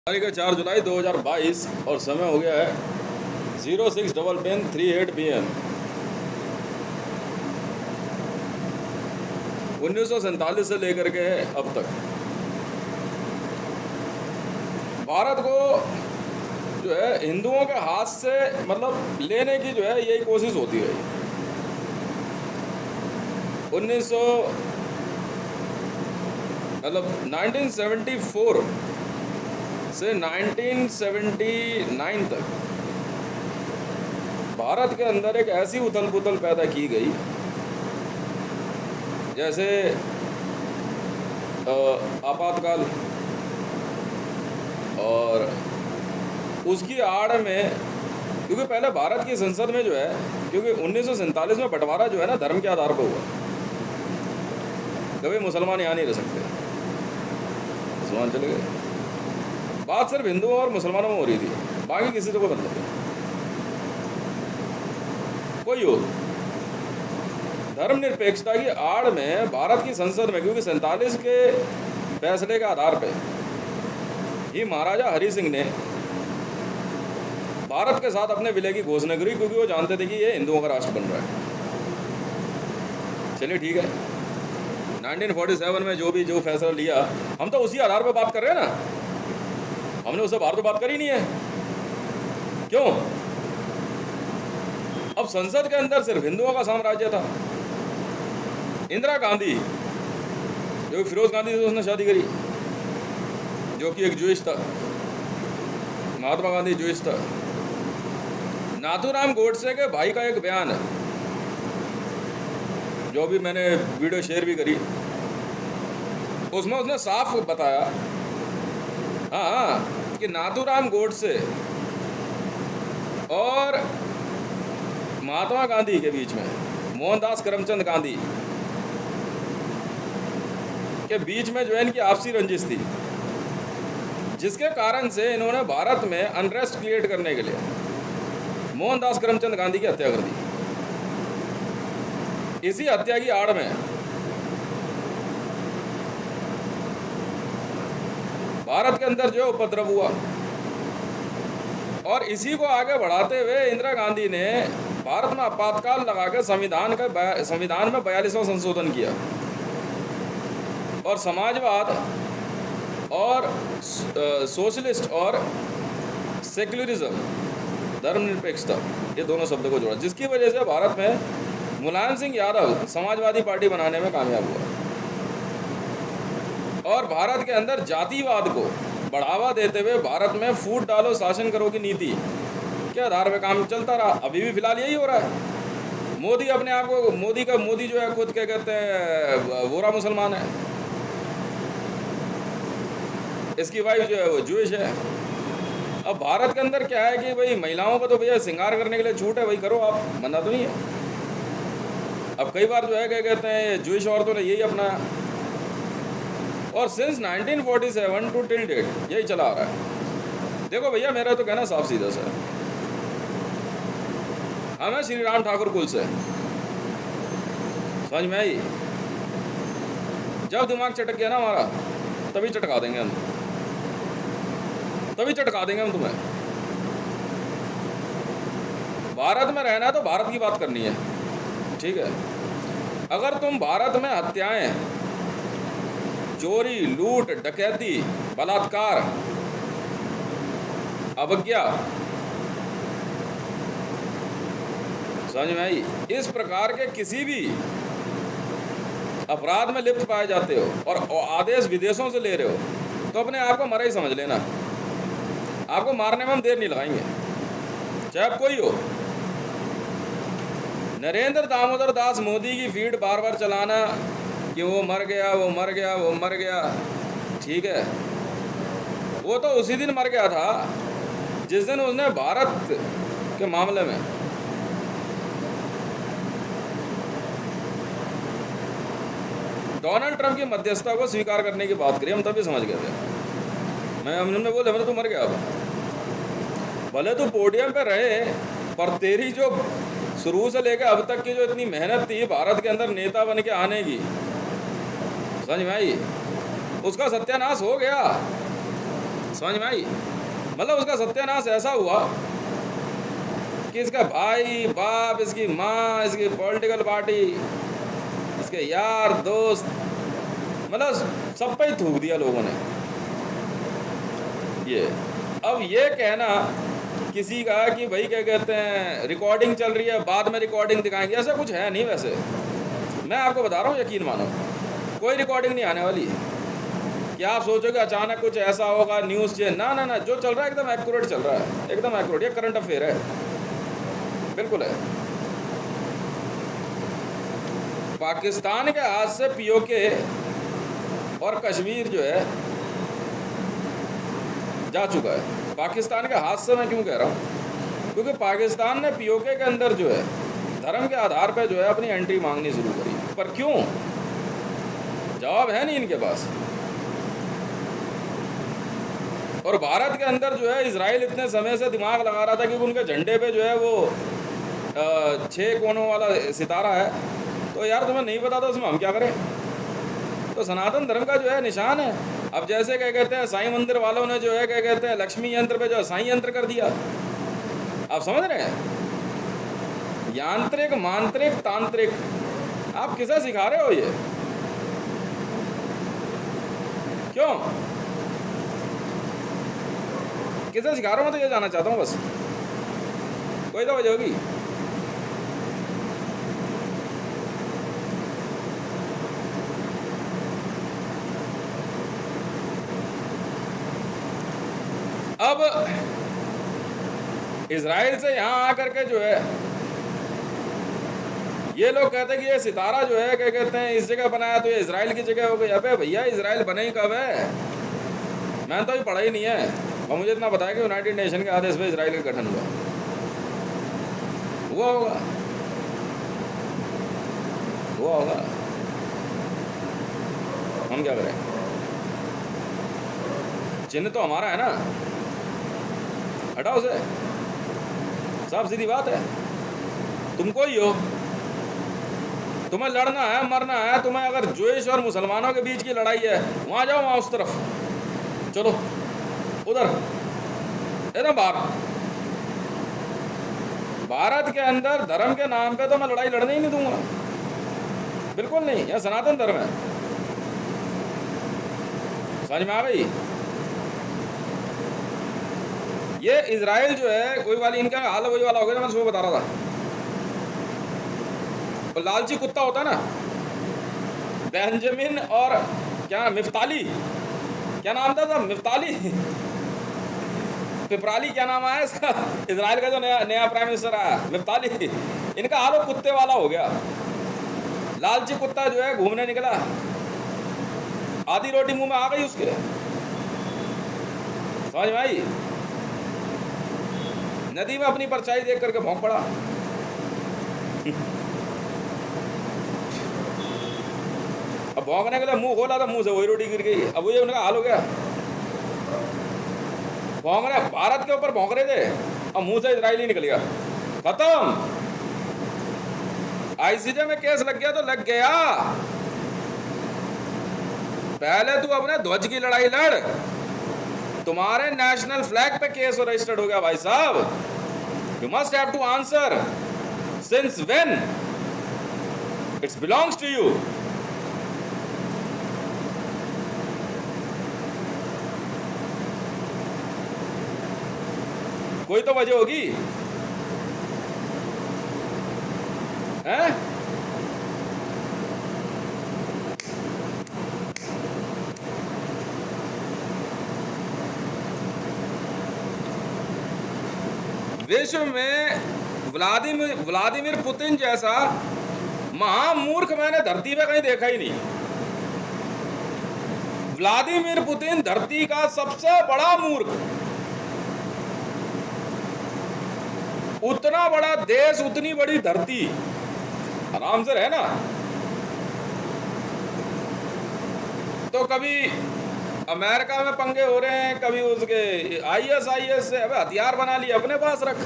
तारीख है 4 जुलाई 2022 और समय हो गया है 06:38 PM। 1947 से लेकर के अब तक भारत को जो है हिंदुओं के हाथ से मतलब लेने की जो है यही कोशिश होती है। 1974 से 1979 तक भारत के अंदर एक ऐसी उथल पुथल पैदा की गई जैसे आपातकाल, और उसकी आड़ में क्योंकि पहले भारत की संसद में जो है, क्योंकि 1947 में बंटवारा जो है ना धर्म के आधार पर हुआ, कभी मुसलमान यहाँ नहीं रह सकते, मुसलमान चले गए। बात सिर्फ हिंदुओं और मुसलमानों में हो रही थी, बाकी किसी से कोई मतलब नहीं। कोई हो धर्मनिरपेक्षता की आड़ में भारत की संसद में, क्योंकि 47 के फैसले के आधार पे ही महाराजा हरि सिंह ने भारत के साथ अपने विलय की घोषणा करी, क्योंकि वो जानते थे कि ये हिंदुओं का राष्ट्र बन रहा है। चलिए ठीक है, 1947 में जो फैसला लिया, हम तो उसी आधार पर बात कर रहे हैं ना, हमने उससे बाहर तो बात करी नहीं है। क्यों? अब संसद के अंदर सिर्फ हिंदुओं का साम्राज्य था। इंदिरा गांधी जो फिरोज गांधी से उसने शादी करी, जो कि एक जूइश था, महात्मा गांधी जूइश था। नाथूराम गोडसे के भाई का एक बयान है, जो भी मैंने वीडियो शेयर भी करी, उसमें उसने साफ बताया हाँ कि नाथूराम गोडसे और महात्मा गांधी के बीच में, मोहनदास करमचंद गांधी के बीच में जो है इनकी आपसी रंजिश थी, जिसके कारण से इन्होंने भारत में अनरेस्ट क्रिएट करने के लिए मोहनदास करमचंद गांधी की हत्या कर दी। इसी हत्या की आड़ में भारत के अंदर जो उपद्रव हुआ, और इसी को आगे बढ़ाते हुए इंदिरा गांधी ने भारत में आपातकाल लगा के संविधान में 42वां संशोधन किया, और समाजवाद और सोशलिस्ट और सेक्युलरिज्म, धर्मनिरपेक्षता, ये दोनों शब्दों को जोड़ा, जिसकी वजह से भारत में मुलायम सिंह यादव समाजवादी पार्टी बनाने में कामयाब हुआ, और भारत के अंदर जातिवाद को बढ़ावा देते हुए भारत में फूट डालो शासन करो की नीति के आधार पर काम चलता रहा। अभी भी फिलहाल यही हो रहा है। मोदी अपने आप को मोदी जो है खुद क्या कहते हैं वोरा मुसलमान है, इसकी वाइफ जो है वो जूइश है। अब भारत के अंदर क्या है कि भाई महिलाओं को तो भैया श्रृंगार करने के लिए छूट है, भाई करो, आप मना तो नहीं है। अब कई बार जो है क्या कहते हैं जूइश औरतों ने यही अपनाया, और सिंस 1947 टू टिल डेट यही चला आ रहा है। देखो भैया, मेरा तो कहना साफ सीधा सा, हमें श्री राम ठाकुर कुल से, समझ में आई? जब दिमाग चटक गया ना हमारा, तभी चटका देंगे हम, तभी चटका देंगे हम तुम्हें। भारत में रहना है तो भारत की बात करनी है, ठीक है? अगर तुम भारत में हत्याएं, चोरी, लूट, डकैती, बलात्कार, अवज्ञा, समझ में आई, इस प्रकार के किसी भी अपराध में लिप्त पाए जाते हो और आदेश विदेशों से ले रहे हो, तो अपने आप को मरा ही समझ लेना। आपको मारने में हम देर नहीं लगाएंगे, चाहे आप कोई हो। नरेंद्र दामोदर दास मोदी की फीड बार बार चलाना कि वो मर गया, वो मर गया, वो मर गया, ठीक है, वो तो उसी दिन मर गया था जिस दिन उसने भारत के मामले में डोनाल्ड ट्रंप की मध्यस्थता को स्वीकार करने की बात करी। हम तभी समझ गए थे। हमने बोले तो मर गया, अब भले तो पोडियम पे रहे, पर तेरी जो शुरू से लेकर अब तक की जो इतनी मेहनत थी भारत के अंदर नेता बन के आने की, समझ में आई, उसका सत्यानाश हो गया। समझ में आई? मतलब उसका सत्यानाश ऐसा हुआ कि इसका भाई बाप, इसकी माँ, इसकी पॉलिटिकल पार्टी, इसके यार दोस्त, मतलब सब पे ही थूक दिया लोगों ने। ये अब ये कहना किसी का कि भाई क्या कहते हैं रिकॉर्डिंग चल रही है, बाद में रिकॉर्डिंग दिखाएंगे, ऐसा कुछ है नहीं। वैसे मैं आपको बता रहा हूँ, यकीन मानो, कोई रिकॉर्डिंग नहीं आने वाली है कि आप सोचोगे अचानक कुछ ऐसा होगा, न्यूज़ चेंज, ना ना ना, जो चल रहा है एकदम एक्यूरेट चल रहा है, एकदम एक्यूरेट। ये करंट अफेयर है, बिल्कुल है। पाकिस्तान के हाथ से पीओके और कश्मीर जो है जा चुका है। पाकिस्तान के हाथ से मैं क्यों कह रहा हूँ? क्योंकि पाकिस्तान ने पीओके के अंदर जो है धर्म के आधार पर जो है अपनी एंट्री मांगनी शुरू करी। पर क्यों? जवाब है नहीं इनके पास। और भारत के अंदर जो है इजराइल इतने समय से दिमाग लगा रहा था कि उनके झंडे पे जो है वो 6 कोनों वाला सितारा है, तो यार तुम्हें नहीं पता था, उसमें हम क्या करें? तो सनातन धर्म का जो है निशान है। अब जैसे क्या कहते हैं साईं मंदिर वालों ने जो है क्या कहते हैं लक्ष्मी यंत्र पे जो है साईं यंत्र कर दिया। आप समझ रहे हैं? यांत्रिक, मांत्रिक, तांत्रिक, आप किसे सिखा रहे हो ये? क्यों किसे सिखा रहा हूँ? तो ये जानना चाहता हूँ बस, कोई तो वजह होगी। अब इजराइल से यहाँ आकर के जो है ये लोग कहते हैं कि ये सितारा जो है क्या कहते हैं इस जगह बनाया तो ये इजराइल की जगह हो गई। अबे भैया, इजराइल बने ही कब है? मैंने तो अभी पढ़ा ही नहीं है, और मुझे इतना बताया कि यूनाइटेड नेशन के आदेश पे इजराइल का गठन हुआ होगा, हुआ होगा। हम क्या करें? चिन्ह तो हमारा है ना, हटाओ उसे, साफ सीधी बात है। तुमको ही हो, तुम्हें लड़ना है, मरना है, तुम्हें अगर ज्यूइश और मुसलमानों के बीच की लड़ाई है, वहां जाओ, वहां उस तरफ चलो, उधर एकदम बाहर। भारत के अंदर धर्म के नाम पे तो मैं लड़ाई लड़ने ही नहीं दूंगा, बिल्कुल नहीं। यह सनातन धर्म है, समझ में आ गई? ये इजराइल जो है कोई वाली इनका हाल वही वाला हो गया, मैं सुबह बता रहा था। तो लालची कुत्ता होता है ना, बेंजामिन और क्या मिफ्ताली, क्या नाम था? मिफ्ताली, पिपराली, क्या नाम आया इसका? इजराइल का जो नया प्राइम मिनिस्टर आया, मिफ्ताली। इनका हाल कुत्ते वाला हो गया। लालची कुत्ता जो है घूमने निकला, आधी रोटी मुंह में आ गई उसके, समझ में आई? नदी में अपनी परछाई देख करके भौंक पड़ा। अब भौंकने के लिए मुंह खोला था, मुंह से वही रोटी गिर गई। अब ये उनका हाल हो गया। भौंक रहे, भारत के ऊपर भौंक रहे थे, अब मुंह से इजराइली निकल गया, खत्म। आईसीजे में केस लग गया तो लग गया। पहले तू अपने ध्वज की लड़ाई लड़, तुम्हारे नेशनल फ्लैग पे केस रजिस्टर्ड हो गया भाई साहब। You must have to answer since when it's belongs to you. कोई तो वजह होगी, हैं? विश्व में व्लादिमीर पुतिन जैसा महामूर्ख मैंने धरती पे कहीं देखा ही नहीं। व्लादिमीर पुतिन धरती का सबसे बड़ा मूर्ख। उतना बड़ा देश, उतनी बड़ी धरती, आराम से रहे ना। तो कभी अमेरिका में पंगे हो रहे हैं, कभी उसके आईएस से अब हथियार बना लिए, अपने पास रख।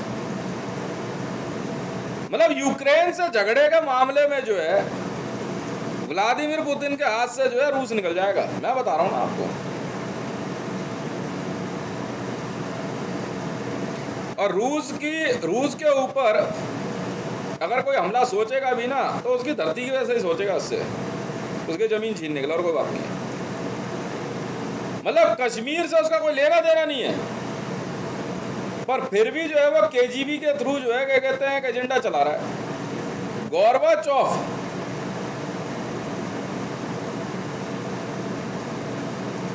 मतलब यूक्रेन से झगड़े के मामले में जो है व्लादिमीर पुतिन के हाथ से जो है रूस निकल जाएगा, मैं बता रहा हूं ना आपको। और रूस के ऊपर अगर कोई हमला सोचेगा भी ना तो उसकी धरती की वजह से ही सोचेगा, उससे उसके ज़मीन छीनने के लिए, और कोई बात नहीं है। मतलब कश्मीर से उसका कोई लेना देना नहीं है, पर फिर भी जो है वो केजीबी के थ्रू जो है क्या कहते हैं एक एजेंडा चला रहा है। गोर्बाचोव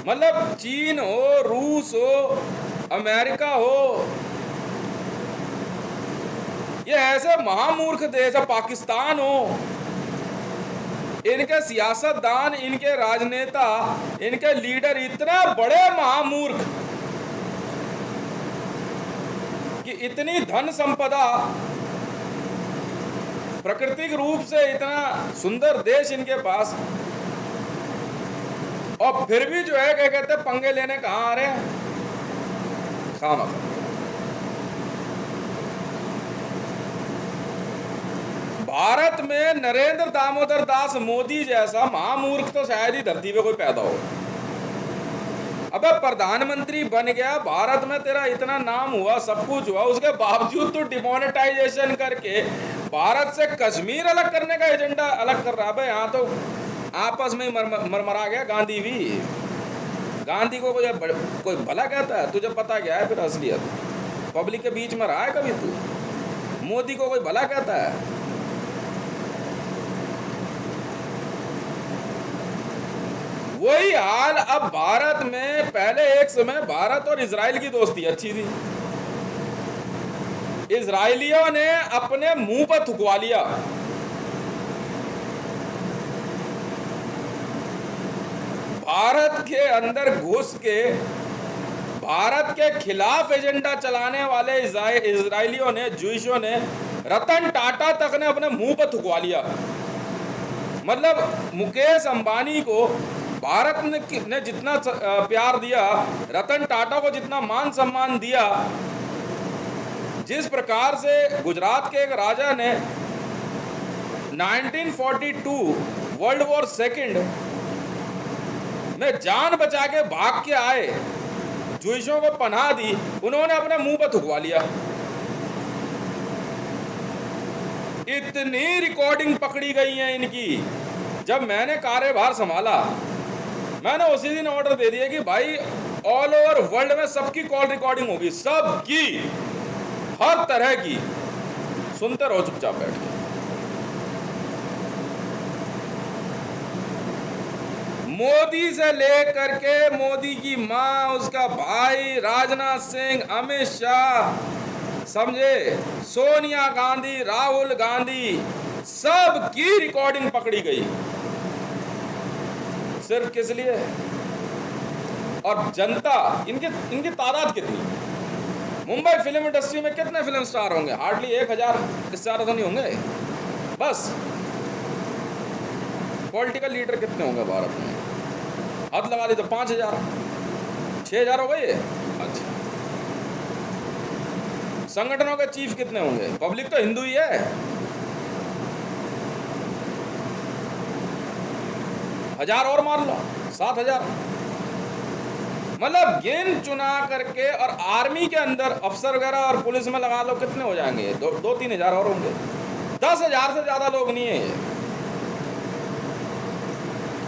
मतलब चीन हो, रूस हो, अमेरिका हो, ये ऐसे महामूर्ख देश है, पाकिस्तान हो, इनके सियासतदान, इनके राजनेता, इनके लीडर इतने बड़े महामूर्ख कि इतनी धन संपदा, प्राकृतिक रूप से इतना सुंदर देश इनके पास, और फिर भी जो है क्या कहते हैं पंगे लेने कहाँ आ रहे हैं, खामखा। भारत में नरेंद्र दामोदर दास मोदी जैसा महामूर्ख तो शायद ही धरती पे कोई पैदा हो। अबे प्रधानमंत्री बन गया, भारत में तेरा इतना नाम हुआ, सब कुछ हुआ, उसके बावजूद तो डिमोनेटाइजेशन करके भारत से कश्मीर अलग करने का एजेंडा अलग कर रहा है। यहाँ तो आपस में ही मरमरा गया गांधी भी। गांधी को कोई भला कहता है? तुझे पता क्या है फिर असलियत? पब्लिक के बीच में रहा है कभी तू? मोदी को कोई भला कहता है? वही हाल अब भारत में। पहले एक समय भारत और इजराइल की दोस्ती अच्छी थी, इजराइलियों ने अपने मुंह पर थुकवा लिया। भारत के अंदर घुस के भारत के खिलाफ एजेंडा चलाने वाले इजराइलियों ने, ज्यूइशों ने, रतन टाटा तक ने अपने मुंह पर थुकवा लिया। मतलब मुकेश अंबानी को भारत ने जितना प्यार दिया, रतन टाटा को जितना मान सम्मान दिया, जिस प्रकार से गुजरात के एक राजा ने 1942 वर्ल्ड वॉर सेकंड में जान बचा के भाग के आए, ज्यूइशों को पनाह दी, उन्होंने अपने मुंह पर थुकवा लिया। इतनी रिकॉर्डिंग पकड़ी गई है इनकी। जब मैंने कार्यभार संभाला, मैंने उसी दिन ऑर्डर दे दिया कि भाई ऑल ओवर वर्ल्ड में सबकी कॉल रिकॉर्डिंग होगी, सबकी, हर तरह की। सुनते रहो चुपचाप बैठ के। मोदी से लेकर के मोदी की मां, उसका भाई, राजनाथ सिंह, अमित शाह, समझे, सोनिया गांधी, राहुल गांधी, सबकी रिकॉर्डिंग पकड़ी गई। सिर्फ किस लिए? और जनता, इनकी तादाद कितनी? मुंबई फिल्म इंडस्ट्री में कितने फिल्म स्टार होंगे? हार्डली 1000, इससे ज्यादा तो नहीं होंगे। बस पॉलिटिकल लीडर कितने होंगे भारत में? हद लगा ली तो 5000, 6000 हो गए। अच्छा, संगठनों के चीफ कितने होंगे? पब्लिक तो हिंदू ही है। 1000 और मार लो, 7000। मतलब गिन चुना करके, और आर्मी के अंदर अफसर वगैरह और पुलिस में लगा लो, कितने हो जाएंगे? 2-3 हजार और होंगे। 10,000 से ज्यादा लोग नहीं है।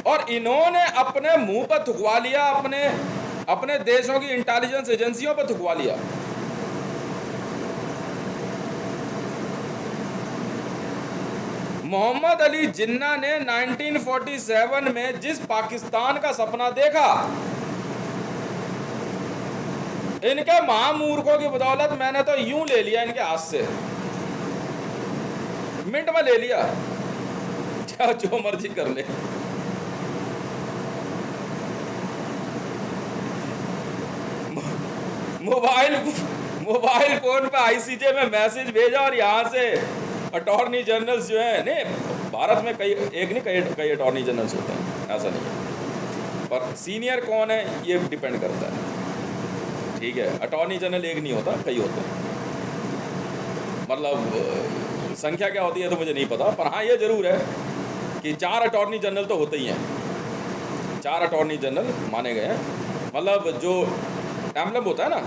और इन्होंने अपने मुंह पर थुकवा लिया, अपने देशों की इंटेलिजेंस एजेंसियों पर थुकवा लिया। मोहम्मद अली जिन्ना ने 1947 में जिस पाकिस्तान का सपना देखा, इनके महामूर्खों की बदौलत मैंने तो यूं ले लिया इनके हाथ से, मिनट में ले लिया। जो मर्जी कर ले। मोबाइल फोन पे आईसीजे में मैसेज भेजा, और यहाँ से अटॉर्नी जनरल्स जो है, नहीं भारत में कई अटॉर्नी जनरल्स होते हैं, ऐसा नहीं है, पर सीनियर कौन है ये डिपेंड करता है। ठीक है, अटॉर्नी जनरल एक नहीं होता, कई होते हैं। मतलब संख्या क्या होती है तो मुझे नहीं पता, पर हाँ ये जरूर है कि 4 अटॉर्नी जनरल तो होते ही हैं। 4 अटॉर्नी जनरल माने गए हैं। मतलब जो एम्बलम होता है ना,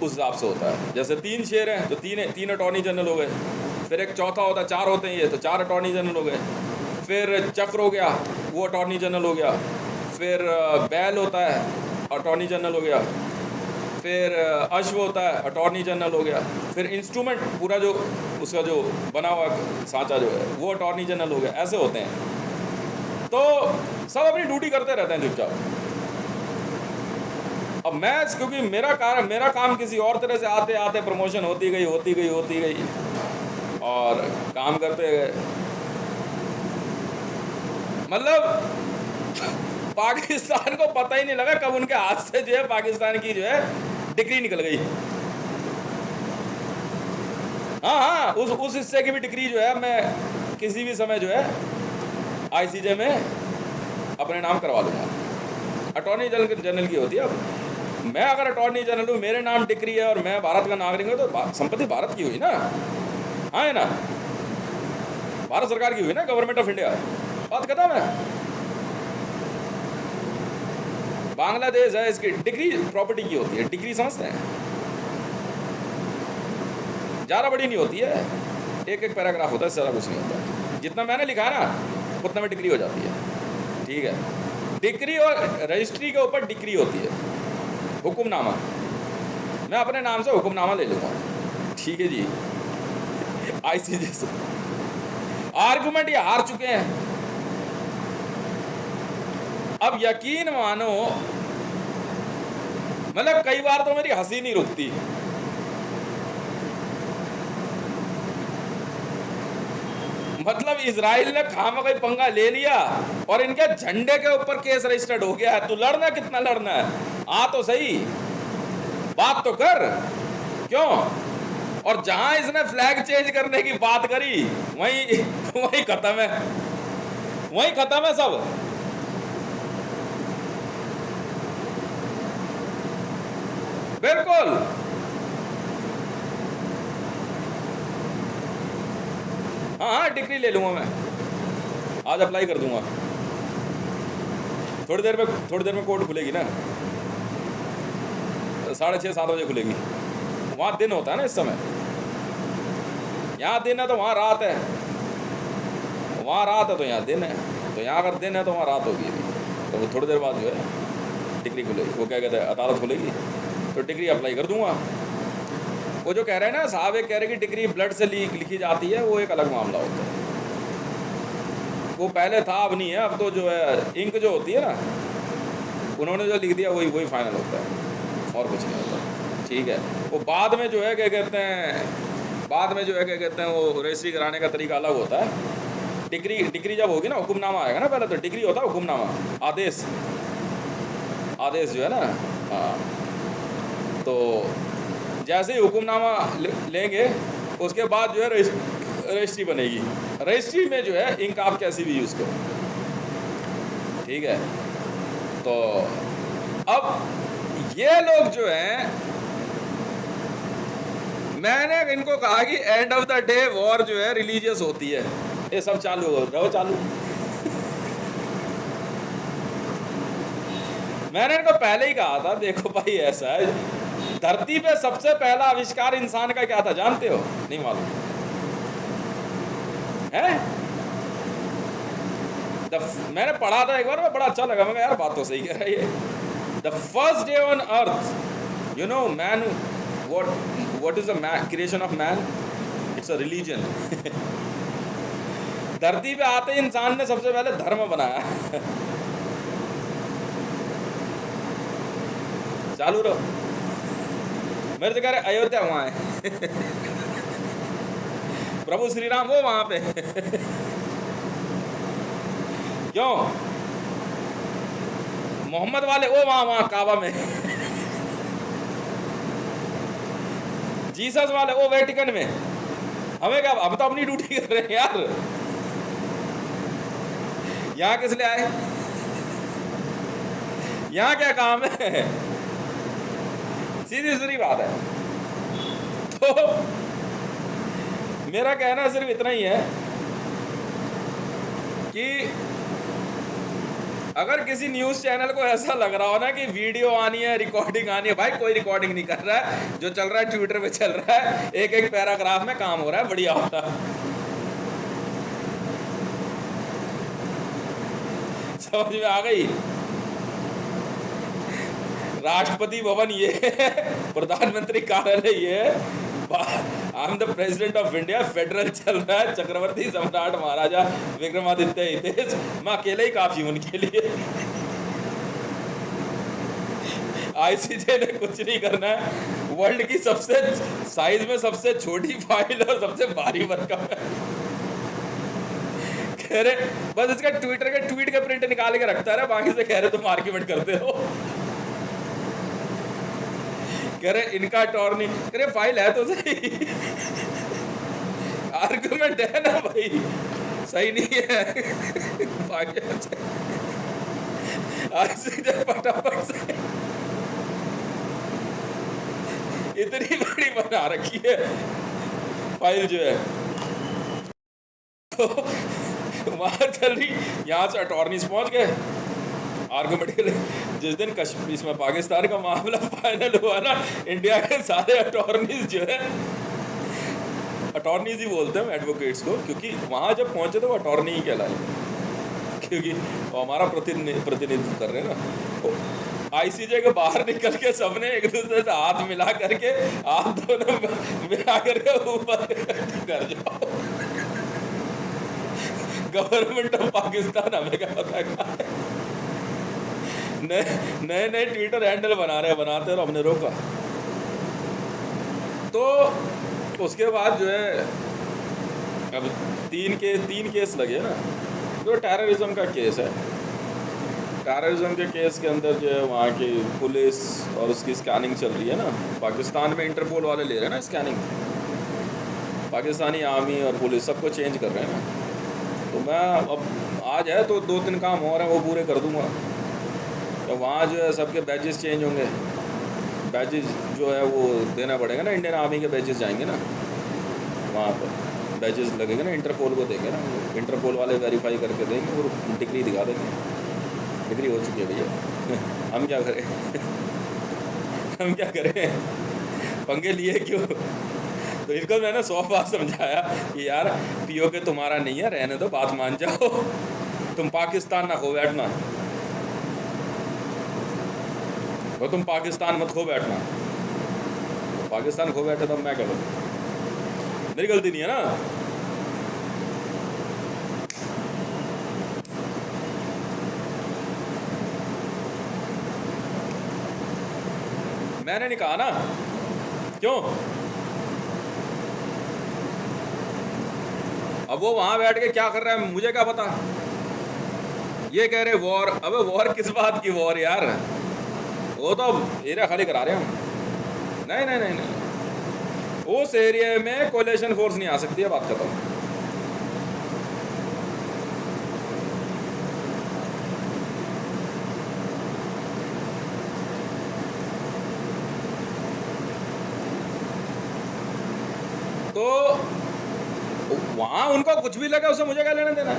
उस हिसाब से होता है। जैसे 3 शेर हैं तो तीन अटॉर्नी जनरल हो गए, फिर एक चौथा होता है, 4 होते हैं ये तो 4 अटॉर्नी जनरल हो गए, फिर चक्र हो गया वो अटॉर्नी जनरल हो गया, फिर बैल होता है अटॉर्नी जनरल हो गया, फिर अश्व होता है अटॉर्नी जनरल हो गया, फिर इंस्ट्रूमेंट पूरा जो उसका जो बना हुआ सांचा जो है वो अटॉर्नी जनरल हो गया। ऐसे होते हैं। तो सब अपनी ड्यूटी करते रहते हैं चुपचाप। अब मैं क्योंकि मेरा काम किसी और तरह से आते आते प्रमोशन होती गई और काम करते गए। मतलब पाकिस्तान को पता ही नहीं लगा कब उनके हाथ से जो है पाकिस्तान की जो है डिक्री निकल गई। हाँ, उस हिस्से की भी डिक्री जो है मैं किसी भी समय जो है आईसीजे में अपने नाम करवा लूँगा। अटॉर्नी जनरल की होती है। अब मैं अगर अटॉर्नी जनरल हूँ, मेरे नाम डिक्री है और मैं भारत का नागरिक हूँ, तो संपत्ति भारत की हुई ना। हाँ है ना, भारत सरकार की हुई ना, गवर्नमेंट ऑफ इंडिया। बात खत्म है। बांग्लादेश है, इसकी डिक्री प्रॉपर्टी की होती है। डिक्री समझते हैं, ज़्यादा बड़ी नहीं होती है, एक पैराग्राफ होता है, सारा कुछ नहीं होता। जितना मैंने लिखा है ना उतना में डिक्री हो जाती है। ठीक है, डिक्री और रजिस्ट्री के ऊपर डिक्री होती है। हुक्मनामा, मैं अपने नाम से हुक्मनामा ले लूँगा। ठीक है जी, आईसीजे से आर्गुमेंट ये हार चुके हैं। अब यकीन मानो, मतलब कई बार तो मेरी हंसी नहीं रुकती। मतलब इजराइल ने खामखा पंगा ले लिया और इनके झंडे के ऊपर केस रजिस्टर्ड हो गया है। तू लड़ना, कितना लड़ना है, आ तो सही, बात तो कर, क्यों? और जहां इसने फ्लैग चेंज करने की बात करी वहीं खत्म है, वहीं खत्म है सब। बिल्कुल। हाँ, डिग्री ले लूँगा मैं, आज अप्लाई कर दूंगा। थोड़ी देर में कोर्ट खुलेगी ना, 6:30-7 बजे खुलेगी। वहाँ दिन होता है ना इस समय, यहाँ दिन है तो वहाँ रात है, वहाँ रात है तो यहाँ दिन है, तो यहाँ अगर दिन है तो वहाँ रात होगी। तो वो थोड़ी देर बाद जो है डिग्री खुलेगी, वो क्या कहते हैं, अदालत खुलेगी, तो डिग्री अप्लाई कर दूंगा। वो जो कह रहे हैं ना साहब, एक कह रहे कि डिग्री ब्लड से लिखी जाती है, वो एक अलग मामला होता है। वो पहले था, अब नहीं है। अब तो जो है इंक जो होती है ना, उन्होंने जो लिख दिया वही फाइनल होता है, और कुछ नहीं होता। ठीक है, वो बाद में जो है क्या कहते हैं, वो रजिस्ट्री कराने का तरीका अलग होता है। डिग्री जब होगी ना, हुक्मनामा आएगा ना, पहले तो डिग्री होता है, हुक्मनामा आदेश जो है ना। हाँ, तो जैसे ही हुक्मनामा लेंगे उसके बाद जो है रजिस्ट्री बनेगी। रजिस्ट्री में जो है इंक आप कैसी भी यूज़ करो। ठीक है, तो अब ये लोग जो हैं, मैंने इनको कहा कि end of the day war जो है रिलीजियस होती है। ये सब चालू रहो चालू। मैंने इनको पहले ही कहा था, देखो भाई ऐसा है, धरती पे सबसे पहला आविष्कार इंसान का क्या था जानते हो? नहीं मालूम है? मैंने पढ़ा था एक बार, मैं बड़ा अच्छा लगा, मैं यार बात तो सही कह रही है। The first day on earth, you know man, what is the creation of man? It's a religion. धरती पे आते ही इंसान ने सबसे पहले धर्म बनाया। चालू रहो, मेरे से कह रहे अयोध्या वहाँ है। प्रभु श्री राम वो वहाँ पे। क्यों? मोहम्मद वाले वो वहाँ काबा में। जीसस वाले वो वेटिकन में। हमें क्या, हम तो अपनी ड्यूटी कर रहे हैं यार। यहाँ किस लिए आए? यहाँ क्या काम है? सीधी बात है। तो मेरा कहना सिर्फ इतना ही है कि अगर किसी न्यूज चैनल को ऐसा लग रहा हो ना कि वीडियो आनी है, रिकॉर्डिंग आनी है, भाई कोई रिकॉर्डिंग नहीं कर रहा है, जो चल रहा है ट्विटर पे चल रहा है, एक एक पैराग्राफ में काम हो रहा है, बढ़िया होता। समझ में आ गई? राष्ट्रपति भवन ये है, प्रधानमंत्री कार्यालय ये है, I am the president of India, federal चल रहा है, चक्रवर्ती सम्राट महाराजा विक्रमादित्य हितेश, मैं अकेले ही काफी हूं उनके लिए। आईसीजे ने कुछ नहीं करना है, वर्ल्ड की सबसे साइज में सबसे छोटी फाइल और सबसे भारी भरकम है, कह रहे बस इसका ट्विटर के ट्वीट का प्रिंट निकाल के रखता है, बाकी से कह रहे तुम आर्ग्यूमेंट करते हो। कह रहे इनका अटॉर्नी, कह रहे फाइल है तो सही, आर्गुमेंट है ना भाई, सही नहीं है। फटाफट से इतनी बड़ी बना रखी है फाइल जो है, तो वहां चल रही, यहां से अटॉर्नीज पहुंच गए आर्गुमेंट के लिए। जिस दिन कश्मीर इसमें पाकिस्तान का मामला फाइनल हुआ ना, इंडिया के सारे अटॉर्नीज जो है, अटॉर्नीज ही बोलते हैं एडवोकेट्स को, क्योंकि वहां जब पहुंचे तो वो अटॉर्नी ही कहलाए, क्योंकि वो हमारा प्रतिनिधित्व कर रहे हैं ना। आईसीजे के बाहर निकल के सबने एक दूसरे से हाथ मिला करके, हाथ दोनों मिला करके ऊपर कर जाओ, गवर्नमेंट ऑफ पाकिस्तान हमें क्या पता, नए नए ट्विटर हैंडल बनाते और हमने रोका। तो उसके बाद जो है अब तीन केस लगे ना, जो टेररिज्म का केस है, टेररिज्म के केस के अंदर जो है वहाँ की पुलिस और उसकी स्कैनिंग चल रही है ना, पाकिस्तान में इंटरपोल वाले ले रहे हैं ना स्कैनिंग, पाकिस्तानी आर्मी और पुलिस सबको चेंज कर रहे हैं ना। तो मैं अब आज है तो 2-3 काम और हैं वो पूरे कर दूंगा, तो वहाँ जो है सबके बैजेस चेंज होंगे, बैजेस जो है वो देना पड़ेगा ना, इंडियन आर्मी के बैजेस जाएंगे ना वहाँ पर, बैजेस लगेंगे ना, इंटरपोल को देंगे ना, इंटरपोल वाले वेरीफाई करके देंगे और डिग्री दिखा देंगे, डिग्री हो चुकी है भैया। हम क्या करें हम क्या करें, पंगे लिए क्यों? तो इनको मैंने 100 बार समझाया कि यार पीओके तुम्हारा नहीं है, रहने दो, बात मान जाओ, तुम पाकिस्तान ना खो बैठना, वो तुम पाकिस्तान मत खो बैठना, पाकिस्तान खो बैठे तो मैं क्या करूँ, मेरी गलती नहीं है ना। मैंने नहीं कहा ना, क्यों? अब वो वहां बैठ के क्या कर रहा है मुझे क्या पता, ये कह रहे वॉर, अबे वॉर किस बात की वॉर यार, वो तो एरिया खाली करा रहे हैं हम, नहीं नहीं नहीं नहीं, उस एरिया में कोलिशन फोर्स नहीं आ सकती है, बात खत्म। तो वहां उनको कुछ भी लगे उससे मुझे क्या लेना देना,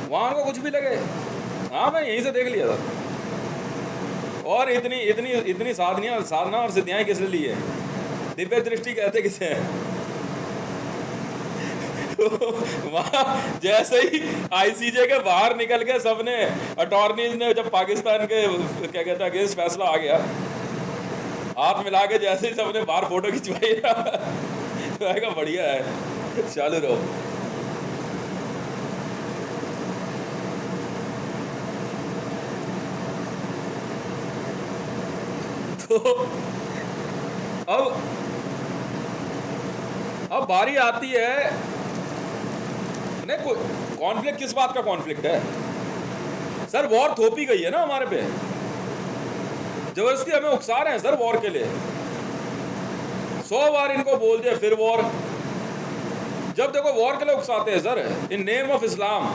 वहां उनको कुछ भी लगे, हाँ मैं यहीं से देख लिया था। और इतनी इतनी इतनी साधना और सिद्धियाँ किसने ली है, दिव्य दृष्टि कहते किसे हैं। वहाँ जैसे ही आईसीजे के बाहर निकल के सबने, अटॉर्नीज ने जब पाकिस्तान के क्या कहते हैं अगेंस्ट फैसला आ गया, हाथ मिला के जैसे ही सबने बाहर फोटो खिंचवाई, तो बढ़िया है, चालू रहो। तो अब बारी आती है, नहीं कोई कॉन्फ्लिक्ट, किस बात का कॉन्फ्लिक्ट है सर, वॉर थोपी गई है ना हमारे पे, जबरदस्ती हमें उकसा रहे हैं सर वॉर के लिए, 100 बार इनको बोल दिया फिर वॉर, जब देखो वॉर के लिए उकसाते हैं sir, in name of Islam.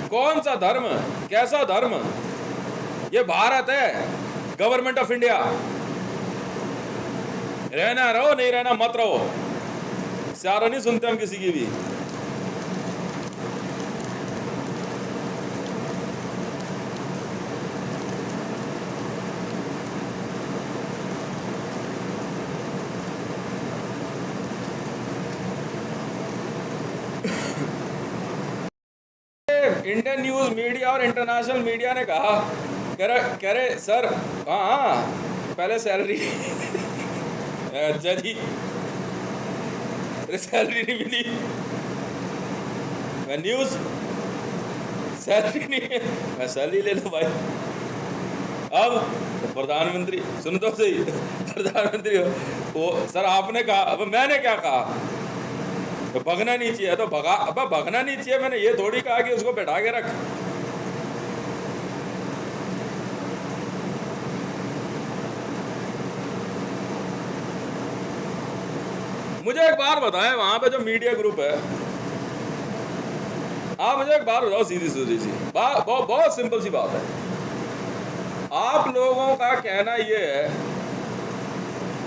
कौन सा धर्म, कैसा धर्म, ये भारत है, गवर्नमेंट ऑफ इंडिया, रहना रहो नहीं रहना मत रहो, सारा नहीं सुनते हम किसी की भी। इंडियन न्यूज मीडिया और इंटरनेशनल मीडिया ने कहा, कह रहे सर हाँ पहले सैलरी अच्छा जी, सैलरी नहीं मिली, मैं न्यूज सैलरी नहीं है, मैं सैलरी ले लो भाई। अब प्रधानमंत्री सुन तो सही, प्रधानमंत्री वो सर आपने कहा, अब मैंने क्या कहा, तो भगना नहीं चाहिए, तो भगा, अब भगना नहीं चाहिए, मैंने ये थोड़ी कहा कि उसको बैठा के रख। मुझे एक बात बताएं, वहां पे जो मीडिया ग्रुप है, आप मुझे एक बात बताओ सीधी सीधी सी बात, बहुत सिंपल सी बात है। आप लोगों का कहना ये है,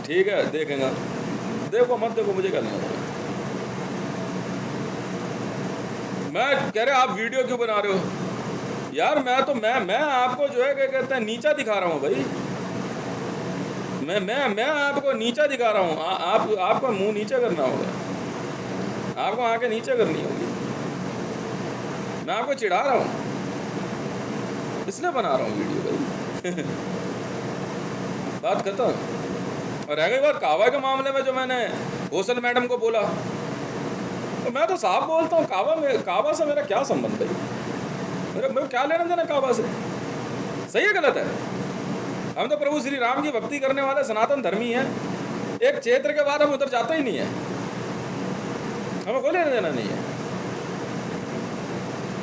ठीक है देखेंगे, देखो मत देखो, मुझे करना है। मैं कह रहे आप वीडियो क्यों बना रहे हो यार, मैं आपको जो है क्या कहते हैं नीचा दिखा रहा हूँ भाई, मैं आपको नीचा दिखा रहा हूँ। आपका मुंह नीचे करना होगा, आपको आंखें नीचे करनी होगी। मैं आपको चिढ़ा रहा हूँ, इसलिए बना रहा हूँ वीडियो भाई। बात खत्म। और रह गई बात कावा के मामले में, जो मैंने हौसल मैडम को बोला, तो मैं तो साफ बोलता हूँ, कावा से मेरा क्या संबंध है, मेरे क्या लेना देना कावा से, सही है गलत है? हम तो प्रभु श्री राम की भक्ति करने वाले सनातन धर्मी हैं, एक क्षेत्र के बाद हम उधर जाते ही नहीं है, हमें कोई लेना देना नहीं है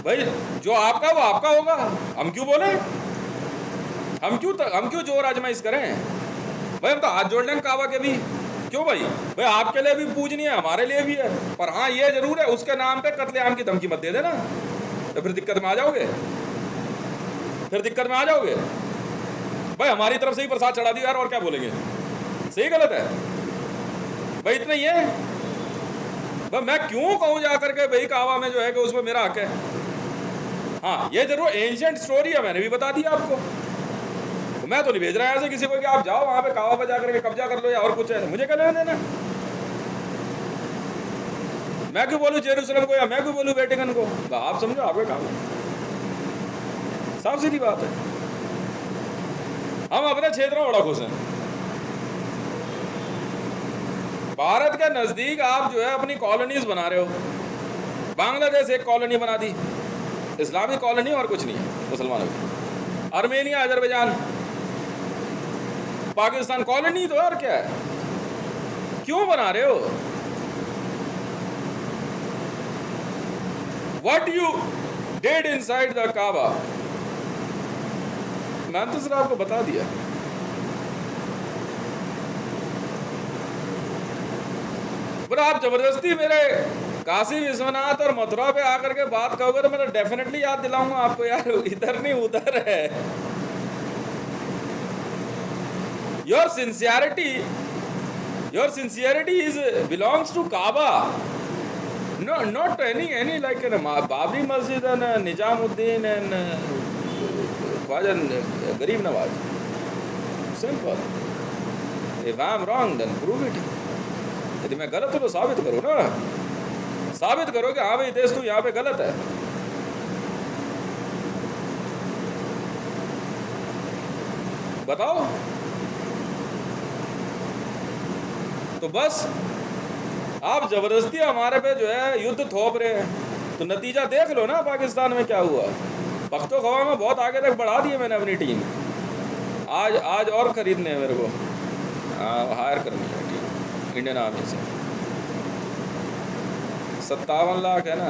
भाई। जो आपका वो आपका होगा, हम क्यों बोले, हम क्यों जोर आजमाइश करें भाई। हम तो हाथ जोड़ लेंगे कावा के भी, क्यों भाई आपके लिए भी पूजनीय है, हमारे लिए भी है, पर हाँ ये जरूर है, उसके नाम पे कत्लेआम की धमकी मत दे देना, तो फिर दिक्कत में आ जाओगे, भाई। हमारी तरफ से ही प्रसाद चढ़ा दिया यार, और क्या बोलेंगे, सही गलत है भाई, इतना ही है भाई। मैं क्यों कहूँ जाकर के भाई कावा में जो है कि उसमें मेरा हक है। हाँ ये जरूर एंशिएंट स्टोरी है, मैंने भी बता दिया आपको, मैं तो नहीं भेज रहा है ऐसे किसी को कि आप जाओ वहां पे कावा पे जाकर के कब्जा कर लो या और कुछ है, मुझे क्या लेना देना। मैं क्यों बोलूं जेरूसलम को, या मैं क्यों बोलूं वेटिकन को, आप समझो आपके काम, साफ सीधी बात है। हम अपने क्षेत्र में बड़ा खुश हैं। भारत के नजदीक आप जो है अपनी कॉलोनीज बना रहे हो। बांग्लादेश एक कॉलोनी बना दी, इस्लामिक कॉलोनी, और कुछ नहीं है मुसलमानों की। आर्मेनिया, अजरबैजान, पाकिस्तान कॉलोनी तो और क्या है, क्यों बना रहे हो? What you did inside the Kaaba, मैंने तो सिर्फ आपको बता दिया। पर आप जबरदस्ती मेरे काशी विश्वनाथ और मथुरा पे आकर के बात करोगे तो मैं तो डेफिनेटली याद दिलाऊंगा आपको, यार इधर नहीं उधर है। Your sincerity is belongs to Kaaba, no, not any like Babri Masjid and Nizamuddin and Khwaja Garib Nawaz. Simple. If I am wrong, then prove it. यदि मैं गलत हूँ तो साबित करो ना, साबित करो कि हाँ भाई देश तू यहाँ पे गलत है। बताओ। तो बस आप जबरदस्ती हमारे पे जो है युद्ध थोप रहे हैं, तो नतीजा देख लो ना पाकिस्तान में क्या हुआ। पख्तूनख्वा में बहुत आगे तक बढ़ा दिए मैंने अपनी टीम, आज और खरीदने हैं मेरे को, हायर करनी है टीम इंडियन आर्मी से। 57 लाख है ना,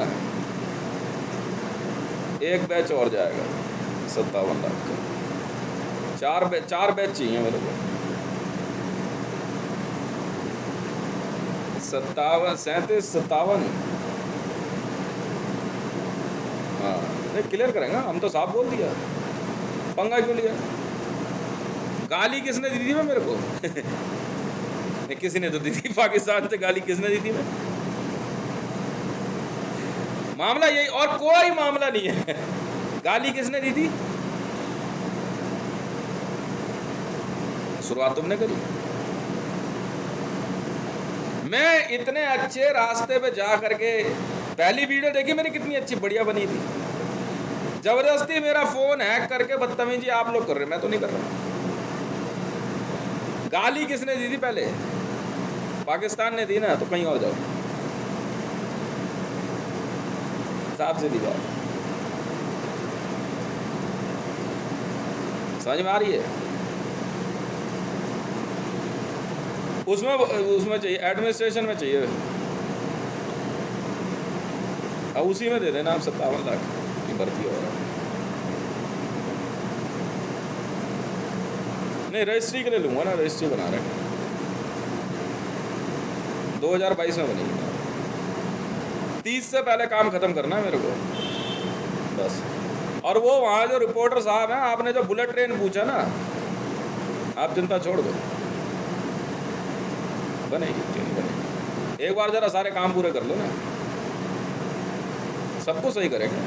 एक बैच और जाएगा 57 लाख का, चार बैच चाहिए मेरे को। 57 हाँ नहीं क्लियर करेंगे, हम तो साफ बोल दिया, पंगा क्यों लिया। गाली किसने दी थी मैं मेरे को नहीं किसी ने तो दी थी, पाकिस्तान से गाली किसने दी थी मैं, मामला यही, और कोई मामला नहीं है। गाली किसने दी थी? शुरुआत तुमने करी। मैं इतने अच्छे रास्ते पे जा करके, पहली वीडियो देखी मेरी कितनी अच्छी बढ़िया बनी थी, जबरदस्ती मेरा फोन हैक करके बदतमीजी आप लोग कर रहे, मैं तो नहीं कर रहा। गाली किसने दी थी पहले? पाकिस्तान ने दी ना, तो कहीं और जाओ, साफ से दी बात। समझ में आ रही है? उसमें चाहिए, एडमिनिस्ट्रेशन में चाहिए, अब उसी में दे देना आप 57 लाख की भर्ती हो रहा है। नहीं, रजिस्ट्री के लिए लूँगा ना, रजिस्ट्री बना रहे हैं, 2022 में बनेगी। 30 से पहले काम ख़त्म करना है मेरे को बस। और वो वहाँ जो रिपोर्टर साहब हैं, आपने जो बुलेट ट्रेन पूछा ना, आप चिंता छोड़ दो, बनेगी, क्यों नहीं बनेगी। एक बार ज़रा सारे काम पूरे कर लो ना, सबको सही करेंगे।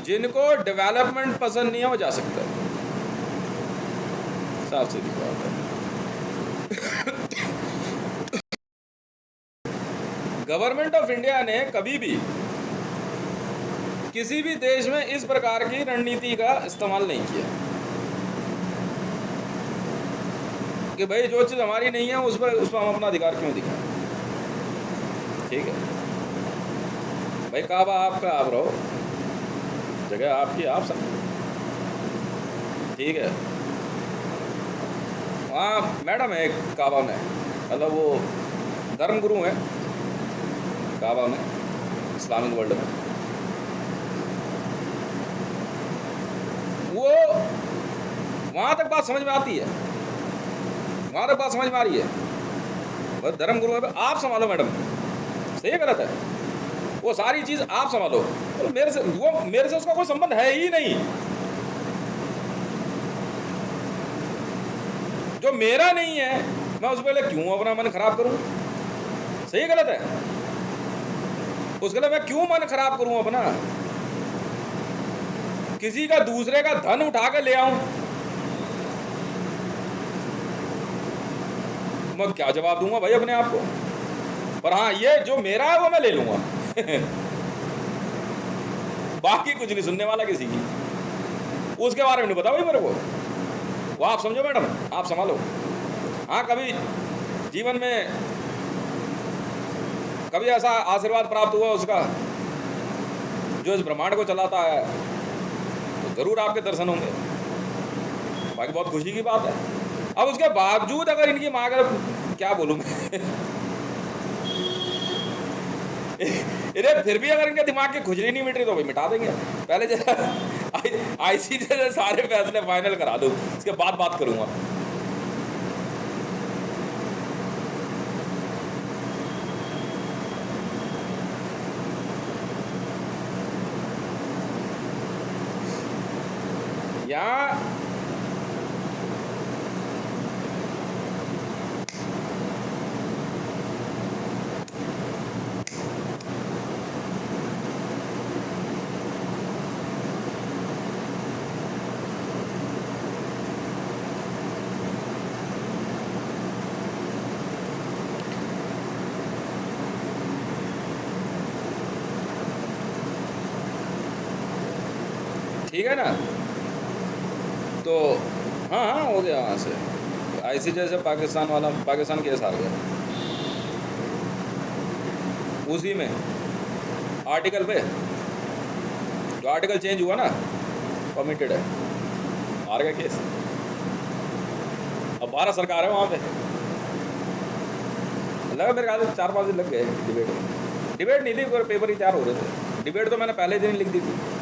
जिनको डेवलपमेंट पसंद नहीं है वो जा सकता है, साफ सीधी बात है। गवर्नमेंट ऑफ इंडिया ने कभी भी किसी भी देश में इस प्रकार की रणनीति का इस्तेमाल नहीं किया कि भाई जो चीज़ हमारी नहीं है उस पर हम अपना अधिकार क्यों दिखाएं। ठीक है भाई, काबा आपका, आप रहो, जगह आपकी, आप सब ठीक है। वहाँ मैडम है काबा में, मतलब वो धर्मगुरु हैं काबा में, इस्लामिक वर्ल्ड में। वो वहाँ तक बात समझ में आती है, वहाँ तक बात समझ में आ रही है। बस धर्मगुरु है, आप संभालो मैडम, सही है गलत है, वो सारी चीज़ आप संभालो। तो मेरे से उसका कोई संबंध है ही नहीं। जो मेरा नहीं है मैं उस पर क्यों अपना मन खराब करूं? सही गलत है? उसके लिए मैं क्यों मन खराब करूं अपना? किसी का दूसरे का धन उठा के ले आऊं, मैं क्या जवाब दूंगा भाई अपने आप को? पर हाँ, ये जो मेरा है वो मैं ले लूंगा। बाकी कुछ नहीं सुनने वाला किसी की, उसके बारे में नहीं पता भाई मेरे को। वो आप समझो मैडम, आप संभालो। हाँ, कभी जीवन में कभी ऐसा आशीर्वाद प्राप्त हुआ उसका जो इस ब्रह्मांड को चलाता है, तो जरूर आपके दर्शन होंगे, बाकी बहुत खुशी की बात है। अब उसके बावजूद अगर इनकी माँ का, क्या बोलूँ मैं, इन्हें फिर भी अगर इनके दिमाग की खुजली नहीं मिट रही तो भाई मिटा देंगे। पहले जैसा ICJ से सारे फैसले फाइनल करा दो, उसके बाद बात करूंगा। यहाँ ठीक है ना, तो हाँ हाँ हो गया। वहाँ से ICJ से पाकिस्तान केस हार गया, उसी में आर्टिकल पे जो आर्टिकल चेंज हुआ ना, परमिटेड है, हार गया केस। अब 12 सरकार है वहाँ पे, लगा मेरे ख्याल से 4-5 दिन लग गए डिबेट में। डिबेट नहीं थी, पेपर ही तैयार हो रहे थे। डिबेट तो मैंने पहले दिन लिख दी थी।